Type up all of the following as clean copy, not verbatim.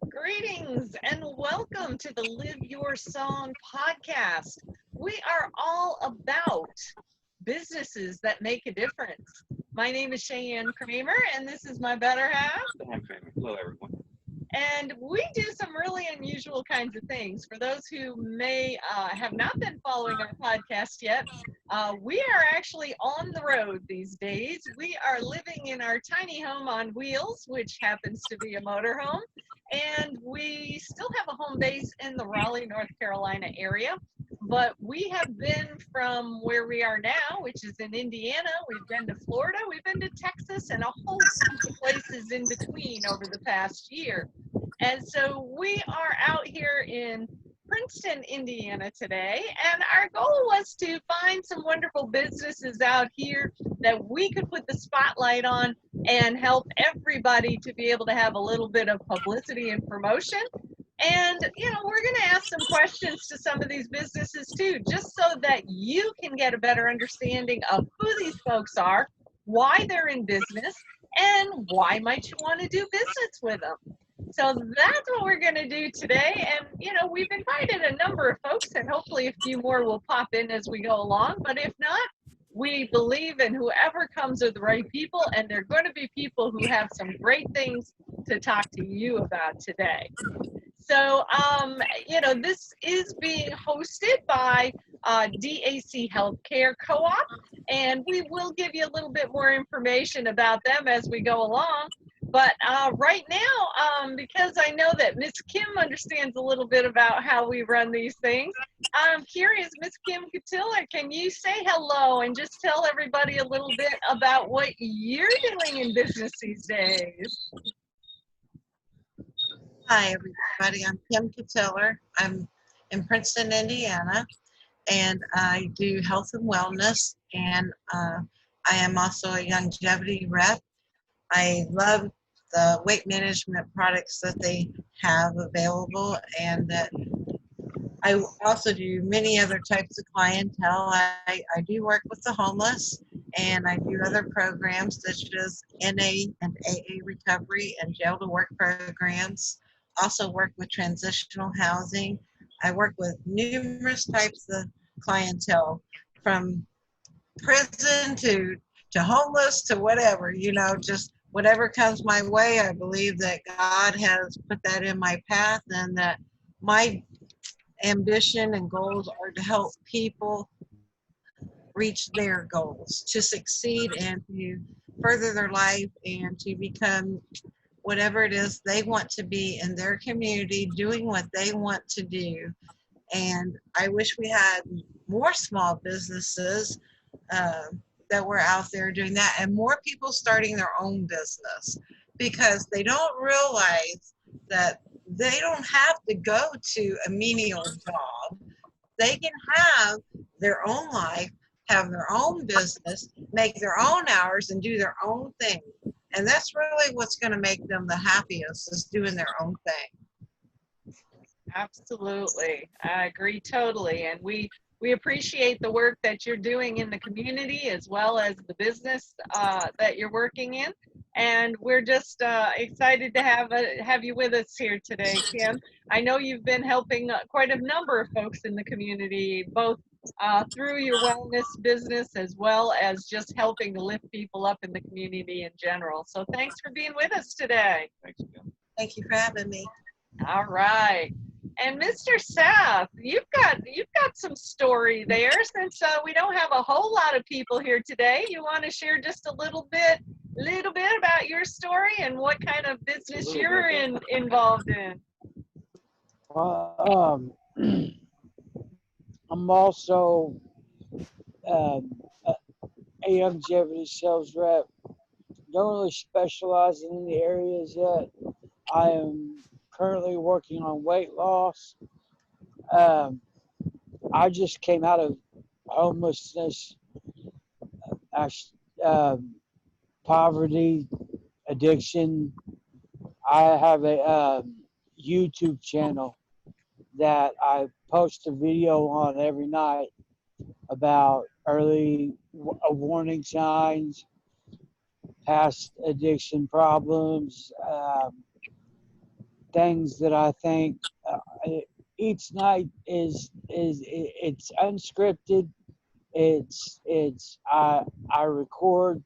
Greetings and welcome to the Live Your Song podcast. We are all about businesses that make a difference. My name is Cheyenne Kramer, and this is my better half. I'm Kramer. Hello, everyone. And we do some really unusual kinds of things. For those who may have not been following our podcast yet, we are actually on the road these days. We are living in our tiny home on wheels, which happens to be a motorhome. And we still have a home base in the Raleigh, North Carolina area. But we have been from where we are now, which is in Indiana. We've been to Florida, we've been to Texas, and a whole bunch of places in between over the past year. And so we are out here in Princeton, Indiana today, and our goal was to find some wonderful businesses out here that we could put the spotlight on and help everybody to be able to have a little bit of publicity and promotion. And, we're going to ask some questions to some of these businesses too, just so that you can get a better understanding of who these folks are, why they're in business, and why might you want to do business with them. So that's what we're going to do today. And, we've invited a number of folks, and hopefully a few more will pop in as we go along. But if not, we believe in whoever comes are the right people, and they're going to be people who have some great things to talk to you about today. So, this is being hosted by DAC Healthcare Co-op, and we will give you a little bit more information about them as we go along. But right now, because I know that Miss Kim understands a little bit about how we run these things, I'm curious, Miss Kim Catilla, can you say hello and just tell everybody a little bit about what you're doing in business these days? Hi, everybody. I'm Kim Catiller. I'm in Princeton, Indiana, and I do health and wellness, and I am also a longevity rep. I love the weight management products that they have available, and that I also do many other types of clientele. I do work with the homeless, and I do other programs such as NA and AA recovery and jail to work programs. Also work with transitional housing. I work with numerous types of clientele, from prison to homeless to whatever, just whatever comes my way. I believe that God has put that in my path, and that my ambition and goals are to help people reach their goals, to succeed and to further their life and to become whatever it is they want to be in their community, doing what they want to do. And I wish we had more small businesses that were out there doing that, and more people starting their own business, because they don't realize that they don't have to go to a menial job. They can have their own life, have their own business, make their own hours, and do their own thing. And that's really what's going to make them the happiest, is doing their own thing. Absolutely. I agree totally. And we appreciate the work that you're doing in the community as well as the business that you're working in. And we're just excited to have you with us here today, Kim. I know you've been helping quite a number of folks in the community, both through your wellness business as well as just helping to lift people up in the community in general. So thanks for being with us today. Thanks, Kim. Thank you for having me. All right. And Mr. Seth, you've got some story there. Since we don't have a whole lot of people here today, you want to share just a little bit about your story and what kind of business you're involved in? I'm also a longevity sales rep. Don't really specialize in any areas yet. I am currently working on weight loss. I just came out of homelessness, poverty, addiction. I have a YouTube channel that I post a video on every night about early warning signs, past addiction problems, things that I think each night it's unscripted. I record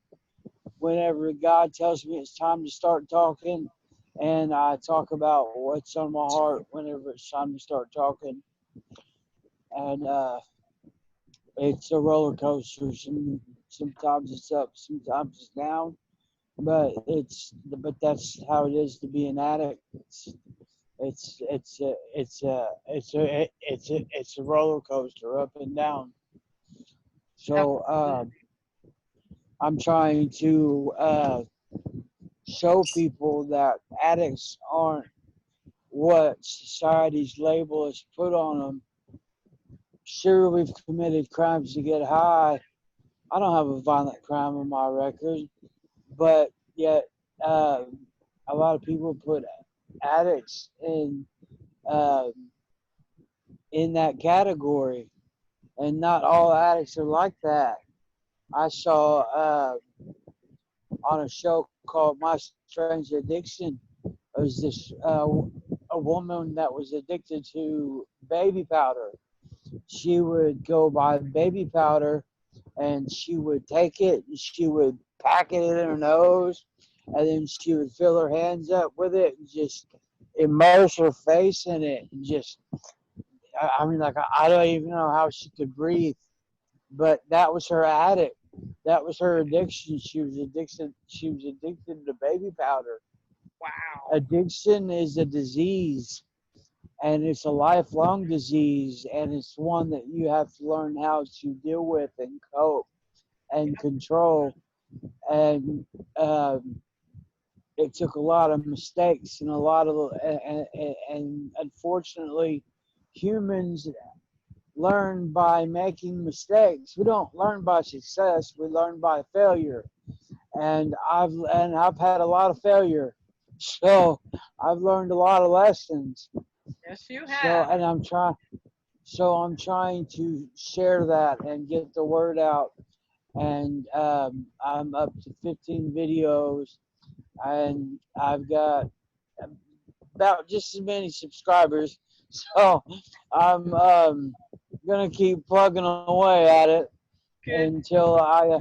whenever God tells me it's time to start talking, and I talk about what's on my heart whenever it's time to start talking. And it's a roller coaster. Sometimes it's up, sometimes it's down. But that's how it is to be an addict. It's a roller coaster up and down. So I'm trying to show people that addicts aren't what society's label has put on them. Sure, we've committed crimes to get high. I don't have a violent crime on my record, but yet a lot of people put addicts uh, in that category, and not all addicts are like that. I saw on a show called My Strange Addiction, there was this a woman that was addicted to baby powder. She would go buy baby powder, and she would take it and she would pack it in her nose, and then she would fill her hands up with it and just immerse her face in it and just I mean, like, I don't even know how she could breathe, but that was her addict. That was her addiction. She was addicted to baby powder. Wow. Addiction is a disease, and it's a lifelong disease, and it's one that you have to learn how to deal with and cope and control. And it took a lot of mistakes and a lot of and unfortunately, humans learn by making mistakes. We don't learn by success. We learn by failure. And I've had a lot of failure. So I've learned a lot of lessons. Yes, you So have. and I'm trying to share that and get the word out. And I'm up to 15 videos, and I've got about just as many subscribers. So I'm gonna keep plugging away at it Good. until I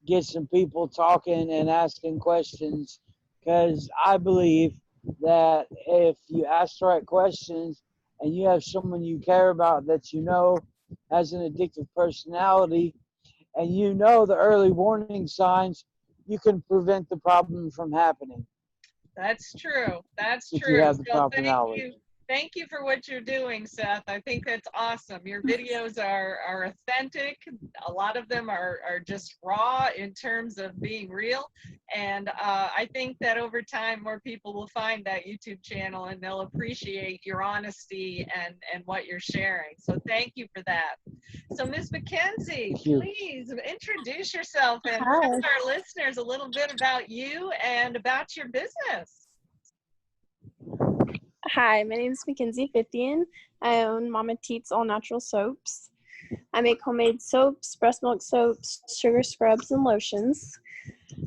get some people talking and asking questions. Because I believe that if you ask the right questions and you have someone you care about that you know has an addictive personality, and you know the early warning signs, you can prevent the problem from happening That's true. That's if you true. have the So proper thank knowledge. you. Thank you for what you're doing, Seth. I think that's awesome. Your videos are authentic. A lot of them are just raw in terms of being real. And I think that over time, more people will find that YouTube channel and they'll appreciate your honesty and what you're sharing. So thank you for that. So Ms. Mackenzie, Thank you. please introduce yourself and Hi. tell our listeners a little bit about you and about your business. Hi, my name is Mackenzie Fithian. I own Mama Teats All Natural Soaps. I make homemade soaps, breast milk soaps, sugar scrubs, and lotions.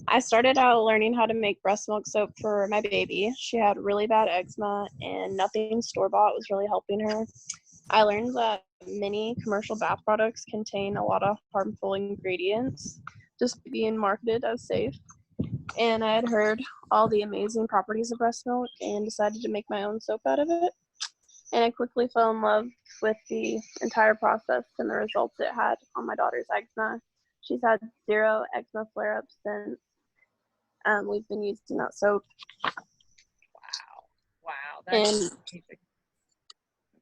I started out learning how to make breast milk soap for my baby. She had really bad eczema, and nothing store-bought was really helping her. I learned that many commercial bath products contain a lot of harmful ingredients, despite being marketed as safe. And I had heard all the amazing properties of breast milk and decided to make my own soap out of it. And I quickly fell in love with the entire process and the results it had on my daughter's eczema. She's had 0 eczema flare-ups since we've been using that soap. Wow, that's And amazing.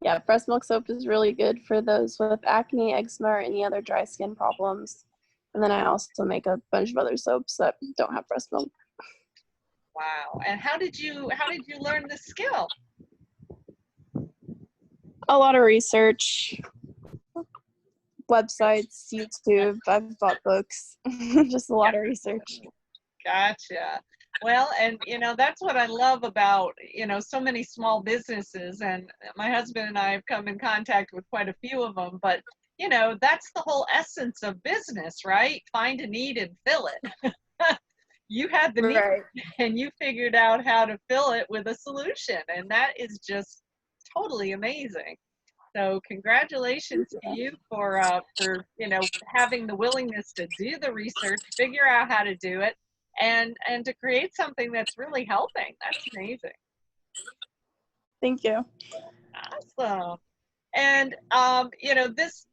yeah, breast milk soap is really good for those with acne, eczema, or any other dry skin problems. And then I also make a bunch of other soaps that don't have breast milk. Wow. And how did you learn the skill? A lot of research, websites, YouTube. I've bought books. Just a lot of research. Gotcha. Well, and that's what I love about, so many small businesses, and my husband and I have come in contact with quite a few of them, but that's the whole essence of business, right? Find a need and fill it. You had the need Right. and you figured out how to fill it with a solution. And that is just totally amazing. So congratulations to you for having the willingness to do the research, figure out how to do it, and to create something that's really helping. That's amazing. Thank you. Awesome. And this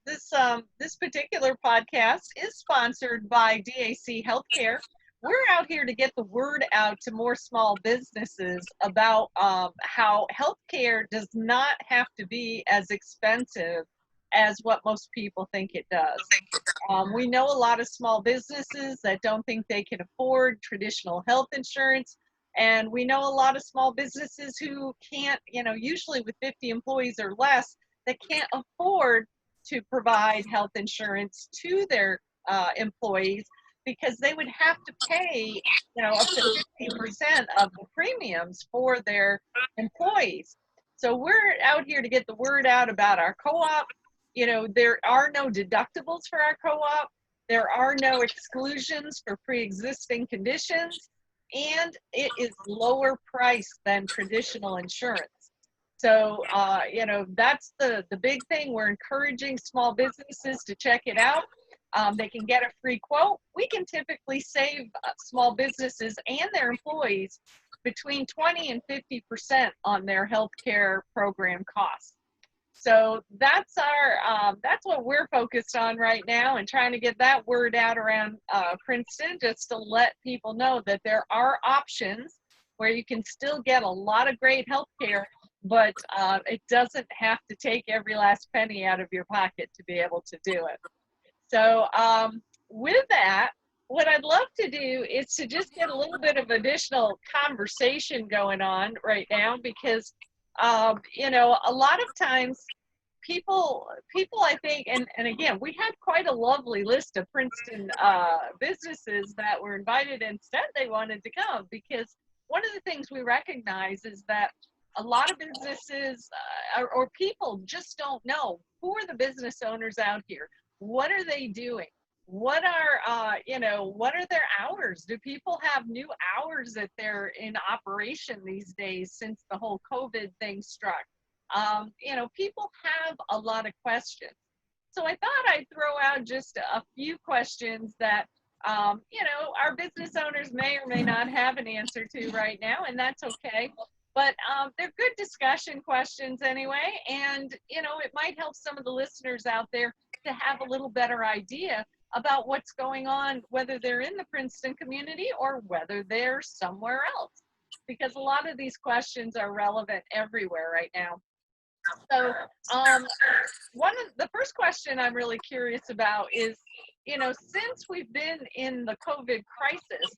particular podcast is sponsored by DAC Healthcare. We're out here to get the word out to more small businesses about how healthcare does not have to be as expensive as what most people think it does. We know a lot of small businesses that don't think they can afford traditional health insurance. And we know a lot of small businesses who can't, usually with 50 employees or less, that can't afford to provide health insurance to their employees because they would have to pay, up to 50% of the premiums for their employees. So we're out here to get the word out about our co-op. There are no deductibles for our co-op. There are no exclusions for pre-existing conditions, and it is lower priced than traditional insurance. So, that's the big thing. We're encouraging small businesses to check it out. They can get a free quote. We can typically save small businesses and their employees between 20 and 50% on their healthcare program costs. So that's what we're focused on right now, and trying to get that word out around Princeton, just to let people know that there are options where you can still get a lot of great health care, but it doesn't have to take every last penny out of your pocket to be able to do it. So with that, what I'd love to do is to just get a little bit of additional conversation going on right now, because a lot of times people I think, and again, we had quite a lovely list of Princeton businesses that were invited and said they wanted to come, because one of the things we recognize is that a lot of businesses or people just don't know who are the business owners out here. What are they doing? What are what are their hours? Do people have new hours that they're in operation these days since the whole COVID thing struck? People have a lot of questions. So I thought I'd throw out just a few questions that our business owners may or may not have an answer to right now, and that's okay. But they're good discussion questions anyway, and it might help some of the listeners out there to have a little better idea about what's going on, whether they're in the Princeton community or whether they're somewhere else, because a lot of these questions are relevant everywhere right now. So the first question I'm really curious about is, since we've been in the COVID crisis,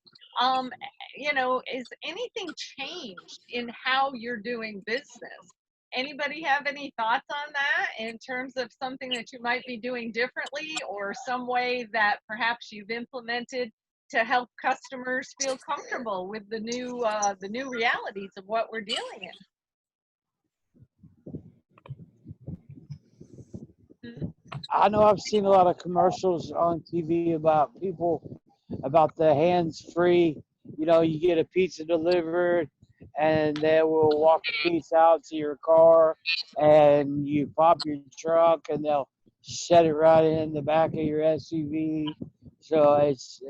is anything changed in how you're doing business? Anybody have any thoughts on that in terms of something that you might be doing differently, or some way that perhaps you've implemented to help customers feel comfortable with the new realities of what we're dealing in? I know I've seen a lot of commercials on TV about the hands-free. You get a pizza delivered, and they will walk the pizza out to your car, and you pop your truck, and they'll set it right in the back of your SUV. So it's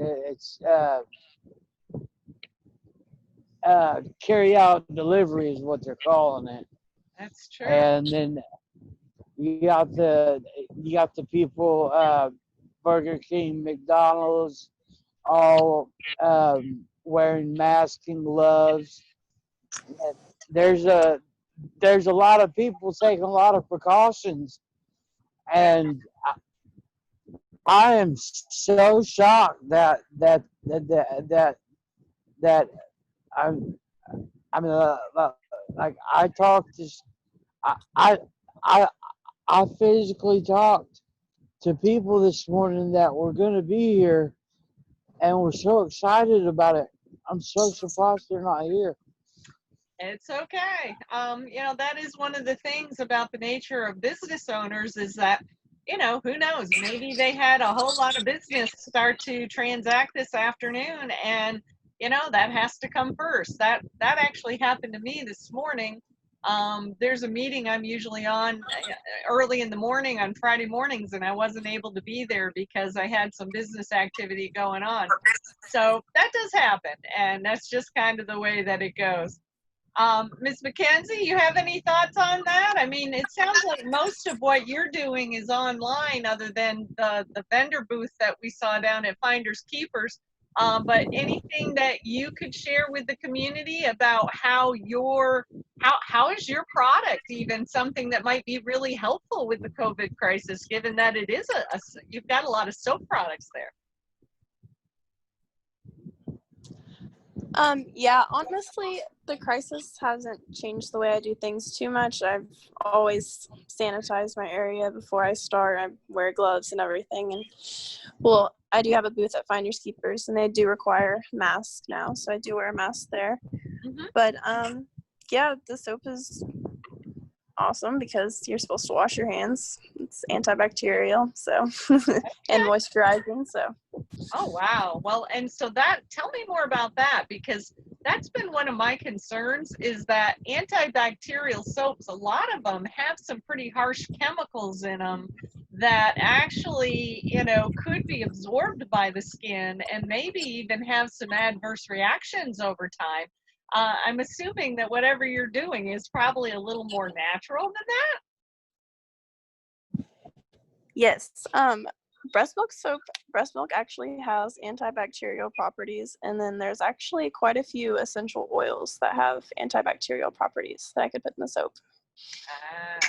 carry out delivery is what they're calling it. That's true. And then you got the people, Burger King, McDonald's, all wearing masks and gloves. There's a lot of people taking a lot of precautions, and I am so shocked that I'm I mean like I talked to I I I physically talked to people this morning that were going to be here, and we're so excited about it. I'm so surprised they're not here. It's okay. That is one of the things about the nature of business owners, is that, who knows, maybe they had a whole lot of business start to transact this afternoon, and that has to come first. That actually happened to me this morning. There's a meeting I'm usually on early in the morning on Friday mornings, and I wasn't able to be there because I had some business activity going on. So that does happen, and that's just kind of the way that it goes. Ms. McKenzie, you have any thoughts on that? I mean, it sounds like most of what you're doing is online, other than the vendor booth that we saw down at Finders Keepers. But anything that you could share with the community about how how is your product even something that might be really helpful with the COVID crisis, given that it is you've got a lot of soap products there. Yeah, honestly, the crisis hasn't changed the way I do things too much. I've always sanitized my area before I start. I wear gloves and everything. And well, I do have a booth at Finders Keepers, and they do require masks now, so I do wear a mask there. Mm-hmm. But yeah, the soap is awesome because you're supposed to wash your hands. It's antibacterial, so and moisturizing, so. Oh, wow. Well, and so tell me more about that, because that's been one of my concerns, is that antibacterial soaps, a lot of them have some pretty harsh chemicals in them that actually, could be absorbed by the skin and maybe even have some adverse reactions over time. I'm assuming that whatever you're doing is probably a little more natural than that. Yes. Breast milk actually has antibacterial properties, and then there's actually quite a few essential oils that have antibacterial properties that I could put in the soap. Ah,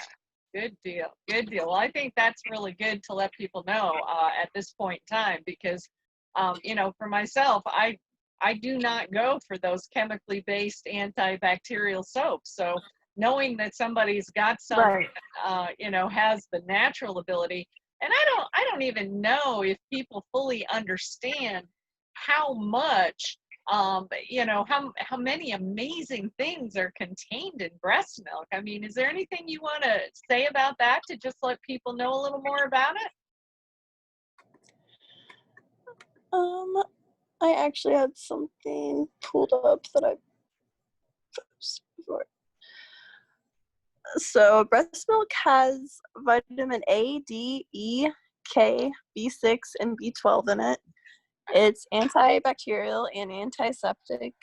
good deal. Good deal. Well, I think that's really good to let people know at this point in time, because, for myself, I do not go for those chemically based antibacterial soaps. So knowing that somebody's got some, Right. Has the natural ability, and I don't even know if people fully understand how much, how many amazing things are contained in breast milk. I mean, is there anything you want to say about that to just let people know a little more about it? I actually had something pulled up that I posted before. So breast milk has vitamin A, D, E, K, B6, and B12 in it. It's antibacterial and antiseptic.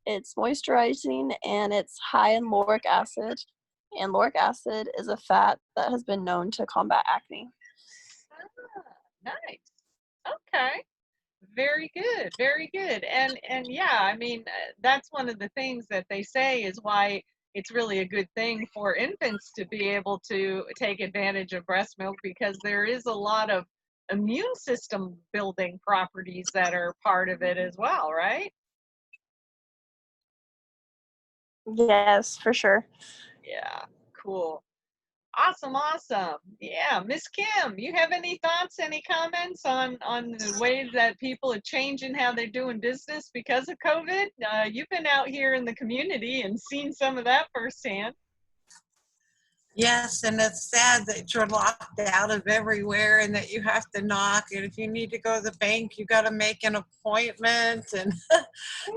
It's moisturizing, and it's high in lauric acid. And lauric acid is a fat that has been known to combat acne. Ah, nice. Okay. Very good, very good. And yeah, I mean, that's one of the things that they say is why it's really a good thing for infants to be able to take advantage of breast milk, because there is a lot of immune system building properties that are part of it as well, right? Yes, for sure. Yeah, cool. Awesome, awesome. Yeah, Miss Kim, you have any thoughts, any comments on the ways that people are changing how they're doing business because of COVID? You've been out here in the community and seen some of that firsthand. Yes, and it's sad that you're locked out of everywhere and that you have to knock. And if you need to go to the bank, you got to make an appointment. And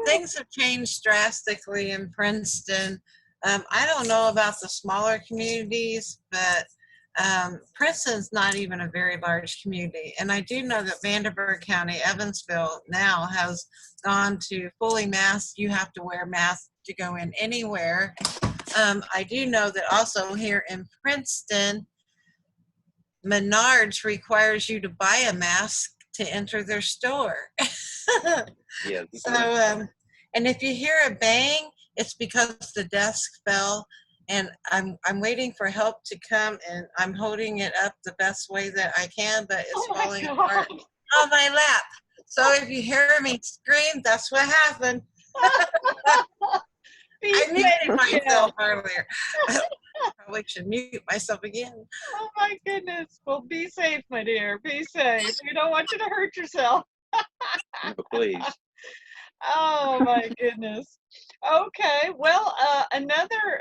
things have changed drastically in Princeton. I don't know about the smaller communities, but Princeton's not even a very large community. And I do know that Vanderburgh County, Evansville, now has gone to fully masked. You have to wear masks to go in anywhere. I do know that also here in Princeton, Menards requires you to buy a mask to enter their store. Yeah. So, and if you hear a bang, it's because the desk fell, and I'm waiting for help to come, and I'm holding it up the best way that I can, but it's falling apart on my lap. So if you hear me scream, that's what happened. I muted myself earlier. Probably should mute myself again. Oh my goodness. Well, be safe, my dear. Be safe. We don't want you to hurt yourself. No, please. Oh my goodness. Okay. Well, another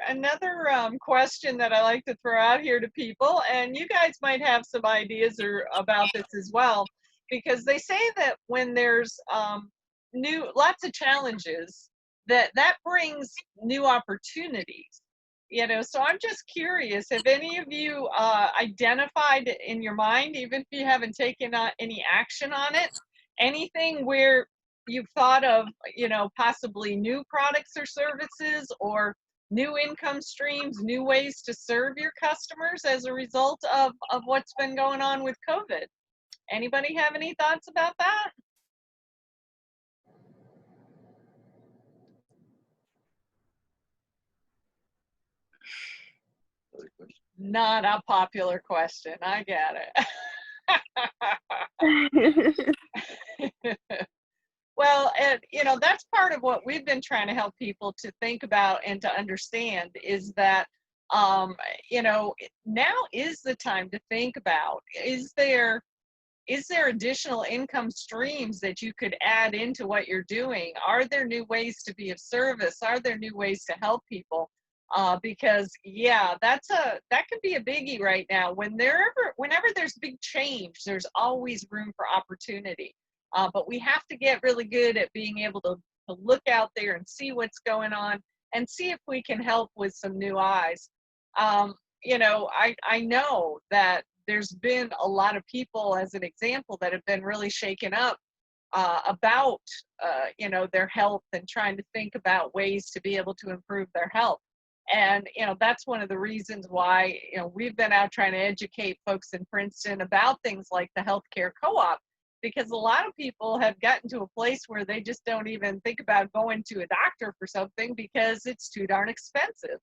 question that I like to throw out here to people, and you guys might have some ideas or about this as well, because they say that when there's lots of challenges, that brings new opportunities. So I'm just curious, have any of you identified in your mind, even if you haven't taken any action on it, anything where you've thought of, possibly new products or services, or new income streams, new ways to serve your customers as a result of what's been going on with COVID? Anybody have any thoughts about that? Other question. Not a popular question. I get it. Well, and that's part of what we've been trying to help people to think about and to understand, is that now is the time to think about, is there additional income streams that you could add into what you're doing? Are there new ways to be of service? Are there new ways to help people? Because that could be a biggie right now. Whenever there's big change, there's always room for opportunity. But we have to get really good at being able to look out there and see what's going on, and see if we can help with some new eyes. I know that there's been a lot of people, as an example, that have been really shaken up about their health, and trying to think about ways to be able to improve their health. And that's one of the reasons why we've been out trying to educate folks in Princeton about things like the healthcare co-op, because a lot of people have gotten to a place where they just don't even think about going to a doctor for something because it's too darn expensive.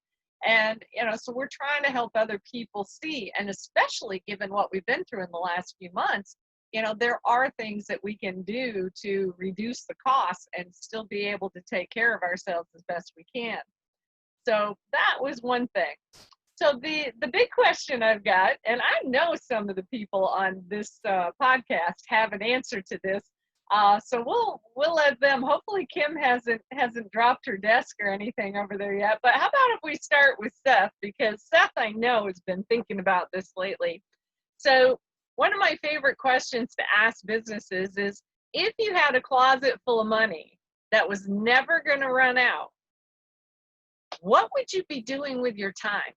And so we're trying to help other people see, and especially given what we've been through in the last few months, there are things that we can do to reduce the costs and still be able to take care of ourselves as best we can. So that was one thing. So the big question I've got, and I know some of the people on this podcast have an answer to this, so we'll let them. Hopefully Kim hasn't dropped her desk or anything over there yet. But how about if we start with Seth, because Seth, I know, has been thinking about this lately. So one of my favorite questions to ask businesses is, if you had a closet full of money that was never going to run out, what would you be doing with your time?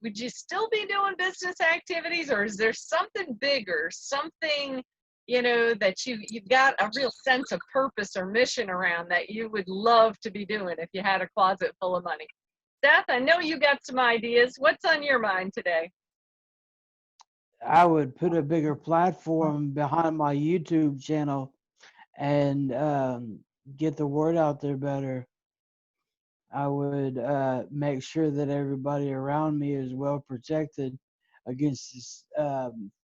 Would you still be doing business activities, or is there something bigger, something, that you've got a real sense of purpose or mission around that you would love to be doing if you had a closet full of money? Seth, I know you got some ideas. What's on your mind today? I would put a bigger platform behind my YouTube channel and get the word out there better. I would make sure that everybody around me is well protected against this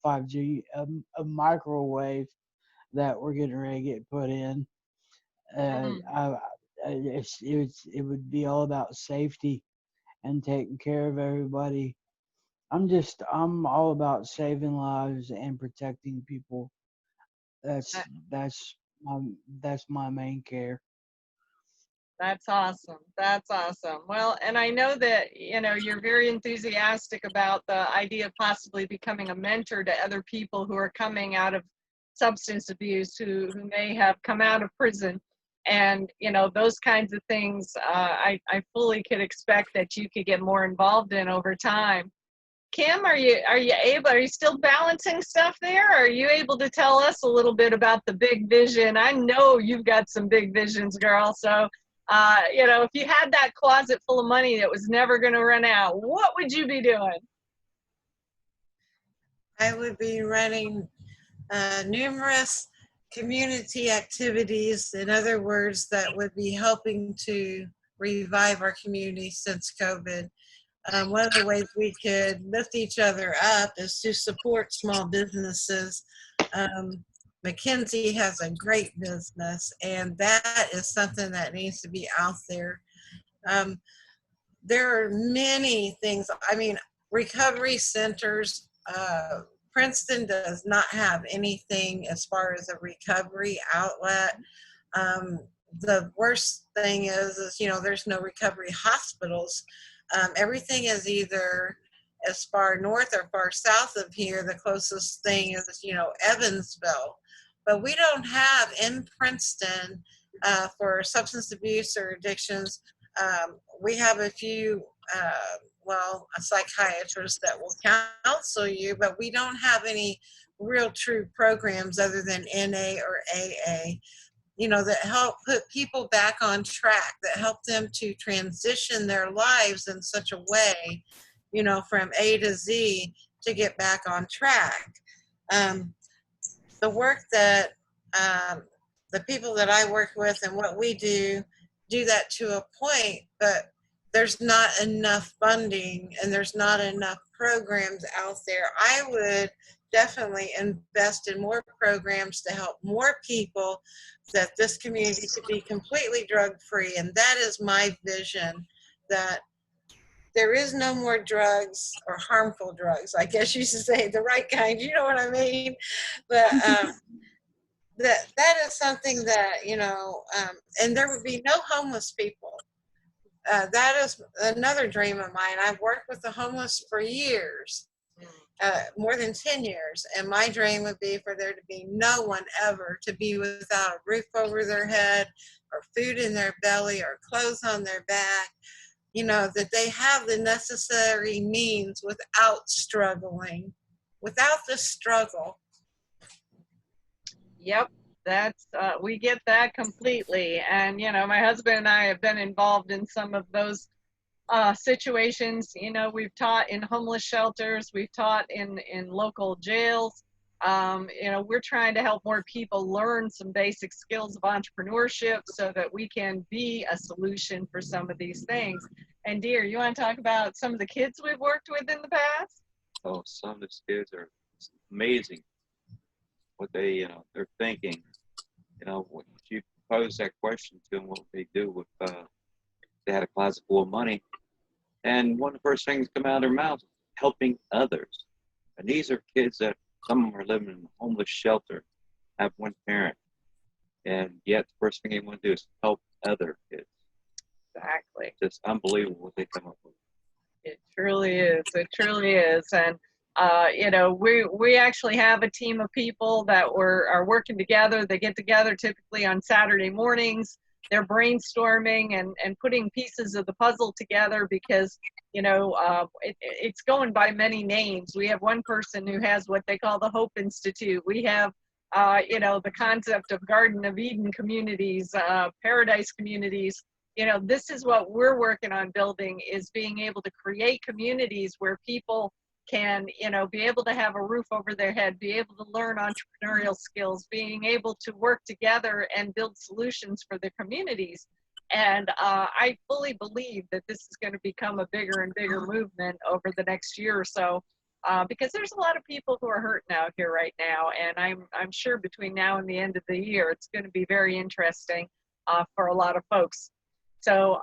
5G, a microwave that we're getting ready to get put in. It would be all about safety and taking care of everybody. I'm all about saving lives and protecting people. That's my main care. That's awesome. That's awesome. Well, and I know that, you're very enthusiastic about the idea of possibly becoming a mentor to other people who are coming out of substance abuse, who may have come out of prison. And, those kinds of things, I fully could expect that you could get more involved in over time. Kim, are you still balancing stuff there? Are you able to tell us a little bit about the big vision? I know you've got some big visions, girl. So, if you had that closet full of money that was never going to run out, what would you be doing? I would be running numerous community activities, in other words, that would be helping to revive our community since COVID. One of the ways we could lift each other up is to support small businesses. McKinsey has a great business, and that is something that needs to be out there. There are many things. I mean, recovery centers. Princeton does not have anything as far as a recovery outlet. The worst thing is there's no recovery hospitals. Everything is either as far north or far south of here. The closest thing is Evansville, but we don't have in Princeton for substance abuse or addictions. We have a few, a psychiatrist that will counsel you, but we don't have any real true programs other than NA or AA, that help put people back on track, that help them to transition their lives in such a way, from A to Z to get back on track. The work that the people that I work with and what we do that to a point, but there's not enough funding and there's not enough programs out there. I would definitely invest in more programs to help more people, that this community could be completely drug free. And that is my vision, that there is no more drugs, or harmful drugs, I guess you should say, the right kind, you know what I mean? But that is something that, and there would be no homeless people. That is another dream of mine. I've worked with the homeless for years, more than 10 years, and my dream would be for there to be no one ever to be without a roof over their head, or food in their belly, or clothes on their back, that they have the necessary means without struggling, without the struggle. Yep, that's we get that completely. And my husband and I have been involved in some of those situations. We've taught in homeless shelters, we've taught in local jails. We're trying to help more people learn some basic skills of entrepreneurship so that we can be a solution for some of these things. And dear, you want to talk about some of the kids we've worked with in the past? Oh, some of these kids are amazing. What they're thinking. When you pose that question to them, what they do with they had a closet full of money, and one of the first things come out of their mouths, helping others. And these are kids that some of them are living in a homeless shelter, have one parent, and yet the first thing they want to do is help other kids. Exactly. It's unbelievable what they come up with. It truly is. It truly is. And we actually have a team of people that are working together. They get together typically on Saturday mornings. They're brainstorming and putting pieces of the puzzle together because, it's going by many names. We have one person who has what they call the Hope Institute. We have, the concept of Garden of Eden communities, paradise communities. This is what we're working on building, is being able to create communities where people can, be able to have a roof over their head, be able to learn entrepreneurial skills, being able to work together and build solutions for their communities. And I fully believe that this is going to become a bigger and bigger movement over the next year or so, because there's a lot of people who are hurting out here right now. And I'm sure between now and the end of the year, it's going to be very interesting for a lot of folks. So,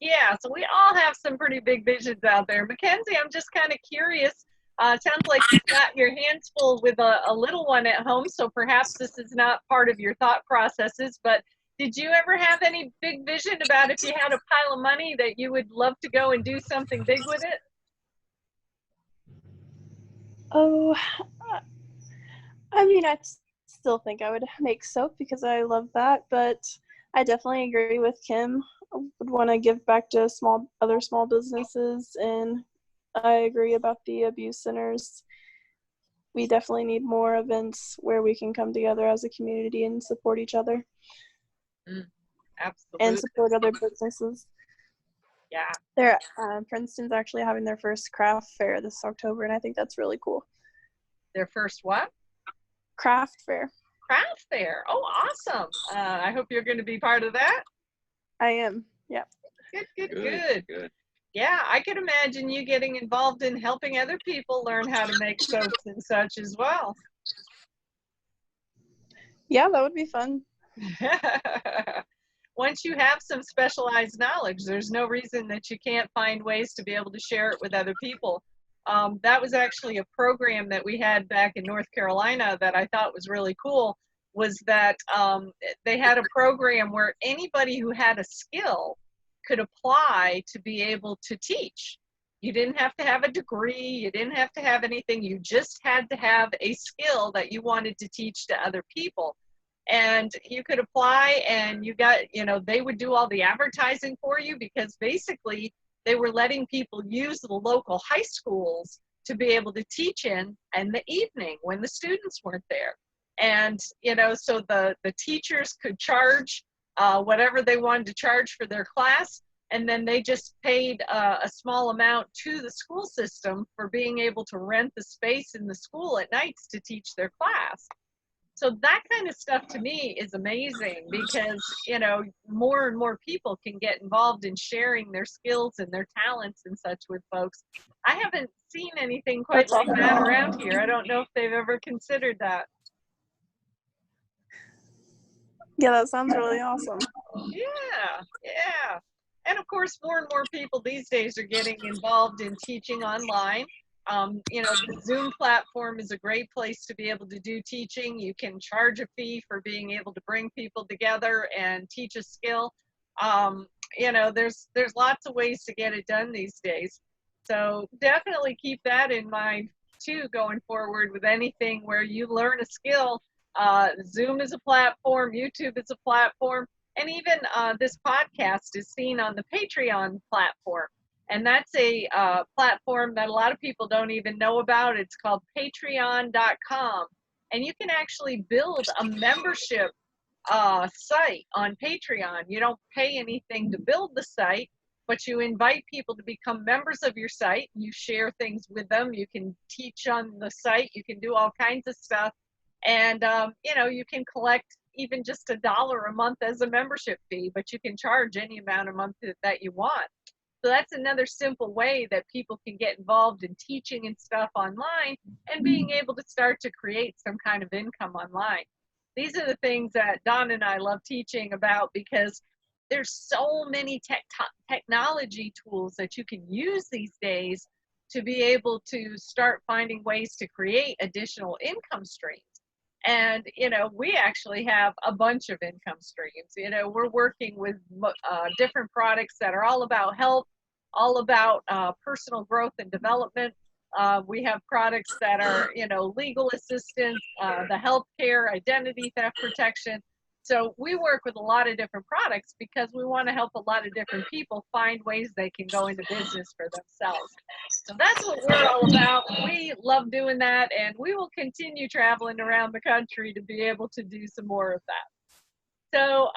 yeah, so we all have some pretty big visions out there. Mackenzie, I'm just kind of curious. Sounds like you've got your hands full with a little one at home, so perhaps this is not part of your thought processes, but did you ever have any big vision about if you had a pile of money that you would love to go and do something big with it? Oh, I mean, I still think I would make soap because I love that, but I definitely agree with Kim. I would want to give back to other small businesses, and I agree about the abuse centers. We definitely need more events where we can come together as a community and support each other. Absolutely. And support other businesses. Yeah. Princeton's actually having their first craft fair this October, and I think that's really cool. Their first what? Craft fair. Craft fair. Oh, awesome. I hope you're going to be part of that. I am. Yeah. Good. Yeah, I could imagine you getting involved in helping other people learn how to make soaps and such as well. Yeah, that would be fun. Once you have some specialized knowledge, there's no reason that you can't find ways to be able to share it with other people. That was actually a program that we had back in North Carolina that I thought was really cool, was that they had a program where anybody who had a skill could apply to be able to teach. You didn't have to have a degree, you didn't have to have anything, you just had to have a skill that you wanted to teach to other people. and you could apply, and you got, they would do all the advertising for you, because basically they were letting people use the local high schools to be able to teach in the evening when the students weren't there. And, so the teachers could charge whatever they wanted to charge for their class, and then they just paid a small amount to the school system for being able to rent the space in the school at nights to teach their class. So that kind of stuff to me is amazing, because, more and more people can get involved in sharing their skills and their talents and such with folks. I haven't seen anything quite That's like that awesome. around here. I don't know if they've ever considered that. Yeah, that sounds really awesome. Yeah. And of course, more and more people these days are getting involved in teaching online. The Zoom platform is a great place to be able to do teaching. You can charge a fee for being able to bring people together and teach a skill. There's lots of ways to get it done these days. So definitely keep that in mind too, going forward with anything where you learn a skill. Zoom is a platform, YouTube is a platform, and even this podcast is seen on the Patreon platform. And that's a platform that a lot of people don't even know about. It's called patreon.com. And you can actually build a membership site on Patreon. You don't pay anything to build the site, but you invite people to become members of your site. You share things with them. You can teach on the site. You can do all kinds of stuff. And, you can collect even just $1 a month as a membership fee, but you can charge any amount a month that you want. So that's another simple way that people can get involved in teaching and stuff online and being able to start to create some kind of income online. These are the things that Don and I love teaching about, because there's so many technology tools that you can use these days to be able to start finding ways to create additional income streams. And, we actually have a bunch of income streams. We're working with different products that are all about health, all about personal growth and development. We have products that are, legal assistance, the healthcare, identity theft protection. So we work with a lot of different products because we want to help a lot of different people find ways they can go into business for themselves. So that's what we're all about. We love doing that, and we will continue traveling around the country to be able to do some more of that. So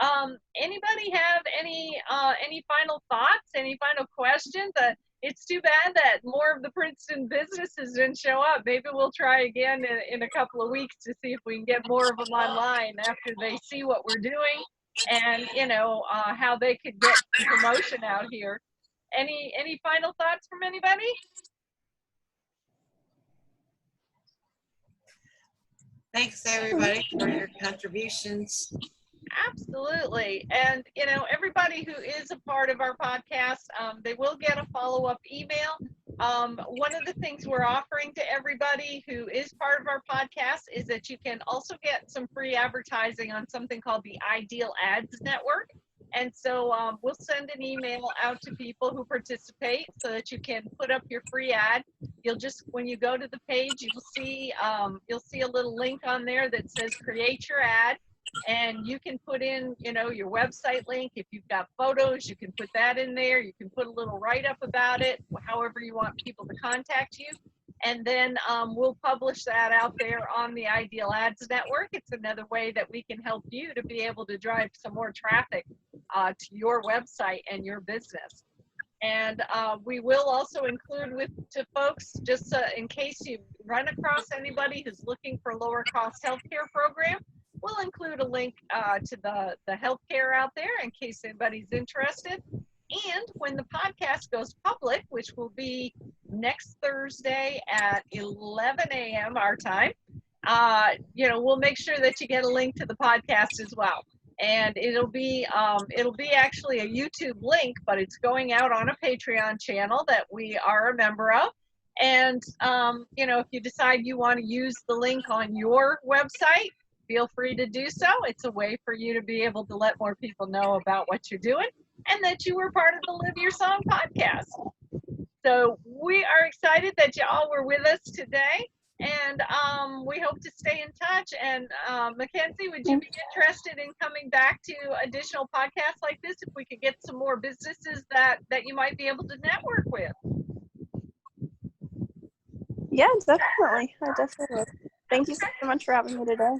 anybody have any final thoughts, any final questions? It's too bad that more of the Princeton businesses didn't show up. Maybe we'll try again in a couple of weeks to see if we can get more of them online after they see what we're doing, and how they could get promotion out here. Any final thoughts from anybody? Thanks, everybody, for your contributions. Absolutely. And, everybody who is a part of our podcast, they will get a follow-up email. One of the things we're offering to everybody who is part of our podcast is that you can also get some free advertising on something called the Ideal Ads Network. And so we'll send an email out to people who participate so that you can put up your free ad. You'll just, when you go to the page, you'll see a little link on there that says create your ad. And you can put in, your website link. If you've got photos, you can put that in there. You can put a little write-up about it, however you want people to contact you. And then we'll publish that out there on the Ideal Ads Network. It's another way that we can help you to be able to drive some more traffic to your website and your business. And we will also include to folks, just in case you run across anybody who's looking for a lower cost healthcare program, we'll include a link to the healthcare out there in case anybody's interested. And when the podcast goes public, which will be next Thursday at 11 a.m. our time, we'll make sure that you get a link to the podcast as well. And it'll be actually a YouTube link, but it's going out on a Patreon channel that we are a member of. And, if you decide you want to use the link on your website, feel free to do so. It's a way for you to be able to let more people know about what you're doing and that you were part of the Live Your Song podcast. So we are excited that you all were with us today. And we hope to stay in touch. And Mackenzie, would you be interested in coming back to additional podcasts like this if we could get some more businesses that you might be able to network with? Yeah, definitely. I definitely would. Thank you so much for having me today.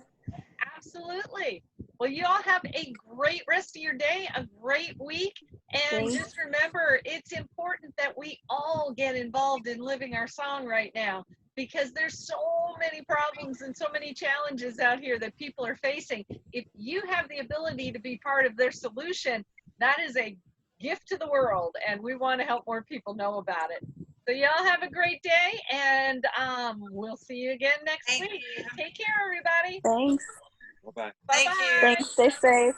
Absolutely. Well, you all have a great rest of your day, a great week. And Thanks. just remember, it's important that we all get involved in living our song right now, because there's so many problems and so many challenges out here that people are facing. If you have the ability to be part of their solution, that is a gift to the world, and we want to help more people know about it. So y'all have a great day, and we'll see you again next week. Take care, everybody. Thanks. Bye-bye. Bye-bye. Thank you. Thanks. Stay safe.